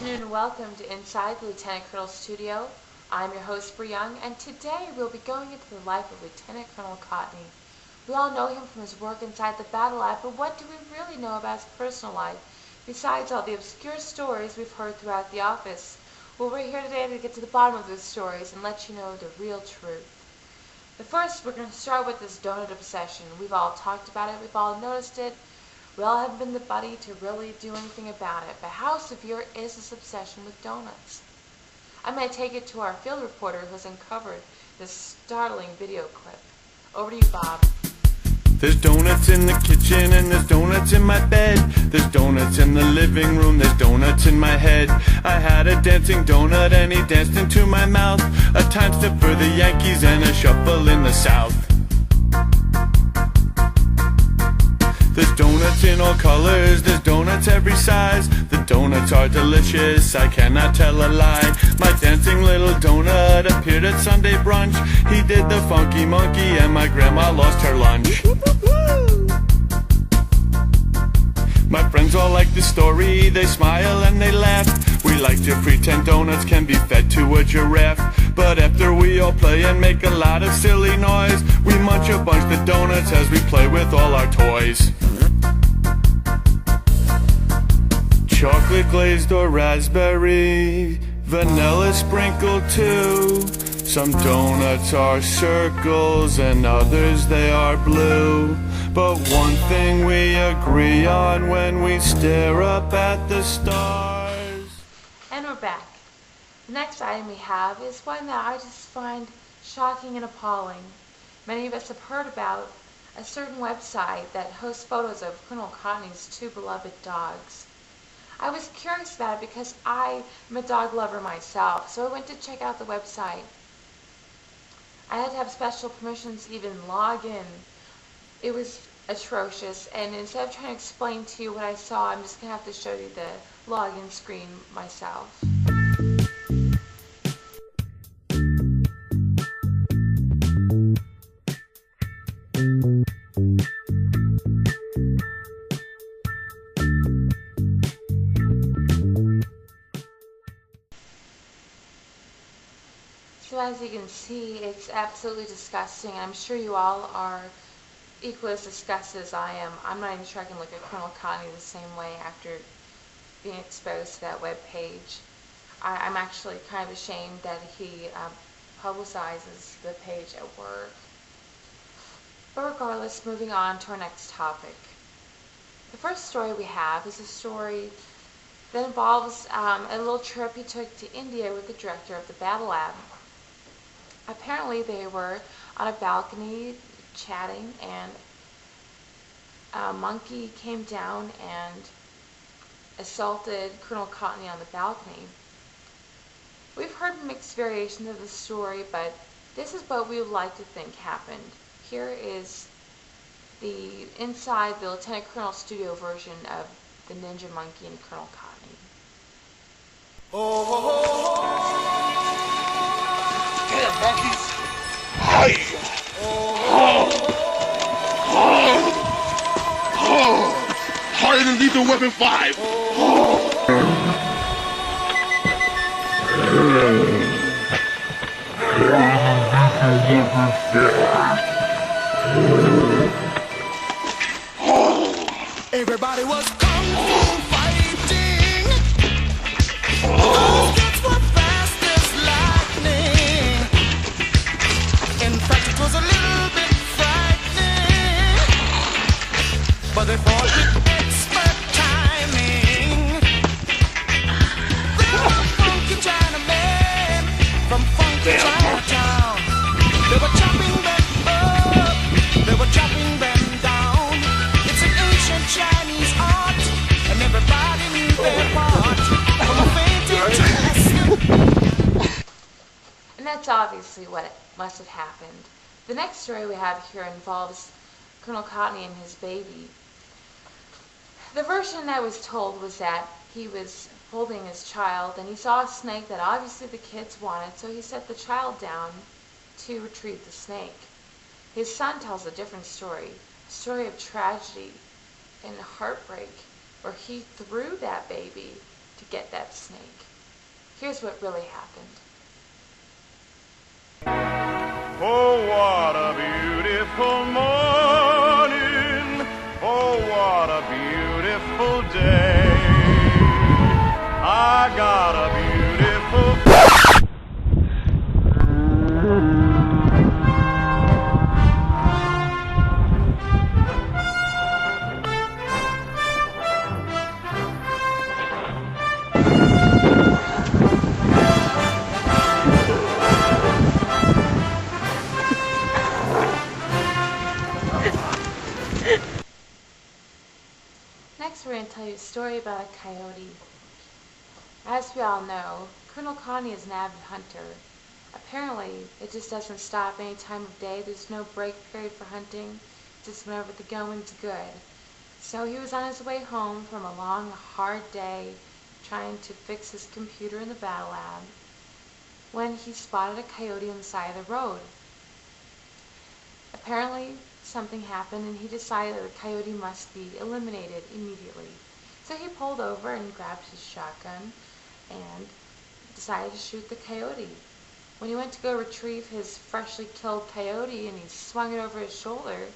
afternoon and welcome to Inside the Lieutenant Colonel's Studio. I'm your host, Bree Young, and today we'll be going into the life of Lieutenant Colonel Kontny. We all know him from his work inside the battle lab, but what do we really know about his personal life, besides all the obscure stories we've heard throughout the office? Well, we're here today to get to the bottom of those stories and let you know the real truth. But first, we're going to start with this donut obsession. We've all talked about it, we've all noticed it. We all haven't been the buddy to really do anything about it, but how severe is this obsession with donuts? I'm going to take it to our field reporter who has uncovered this startling video clip. Over to you, Bob. There's donuts in the kitchen and there's donuts in my bed. There's donuts in the living room, there's donuts in my head. I had a dancing donut and he danced into my mouth. A time step for the Yankees and a shuffle in the South. There's donuts in all colors, there's donuts every size. The donuts are delicious, I cannot tell a lie. My dancing little donut appeared at Sunday brunch. He did the funky monkey and my grandma lost her lunch. My friends all like the story, they smile and they laugh. We like to pretend donuts can be fed to a giraffe. But after we all play and make a lot of silly noise, we munch a bunch of donuts as we play with all our toys. Chocolate glazed or raspberry, vanilla sprinkled too. Some donuts are circles and others they are blue. But one thing we agree on when we stare up at the stars. And we're back. The next item we have is one that I just find shocking and appalling. Many of us have heard about a certain website that hosts photos of Colonel Kontny's two beloved dogs. I was curious about it because I am a dog lover myself, so I went to check out the website. I had to have special permissions to even log in. It was atrocious, and instead of trying to explain to you what I saw, I'm just going to have to show you the login screen myself. So as you can see, it's absolutely disgusting. I'm sure you all are equally as disgusted as I am. I'm not even sure I can look at Colonel Kontny the same way after being exposed to that web page. I'm actually kind of ashamed that he publicizes the page at work. But regardless, moving on to our next topic. The first story we have is a story that involves a little trip he took to India with the director of the battle lab. Apparently they were on a balcony chatting, and a monkey came down and assaulted Colonel Kontny on the balcony. We've heard mixed variations of the story, but this is what we would like to think happened. Here is the inside the Lieutenant Colonel studio version of the Ninja Monkey and Colonel Kontny. Damn, monkeys! Hi! Harder than Lethal Weapon 5! Everybody was kung fu fighting. Those kids were fast as lightning. In fact, it was a little bit frightening, but they fought with expert timing. They were funky Chinamen from funky Chinatown. They were chopping them up, they were chopping them down. It's an ancient Chinese art, and everybody knew their part. From a fainting to a And that's obviously what must have happened. The next story we have here involves Colonel Kontny and his baby. The version that was told was that he was holding his child and he saw a snake that obviously the kids wanted, so he set the child down to retrieve the snake. His son tells a different story, a story of tragedy and heartbreak, where he threw that baby to get that snake. Here's what really happened. Oh, what a beautiful morning. Oh, what a beautiful day. I got a beautiful... Next, we're going to tell you a story about a coyote. As we all know, Colonel Kontny is an avid hunter. Apparently, it just doesn't stop any time of day. There's no break period for hunting, just whenever the going's good. So he was on his way home from a long, hard day trying to fix his computer in the battle lab when he spotted a coyote on the side of the road. Apparently, something happened and he decided that the coyote must be eliminated immediately. So he pulled over and grabbed his shotgun and decided to shoot the coyote. When he went to go retrieve his freshly killed coyote and he swung it over his shoulder,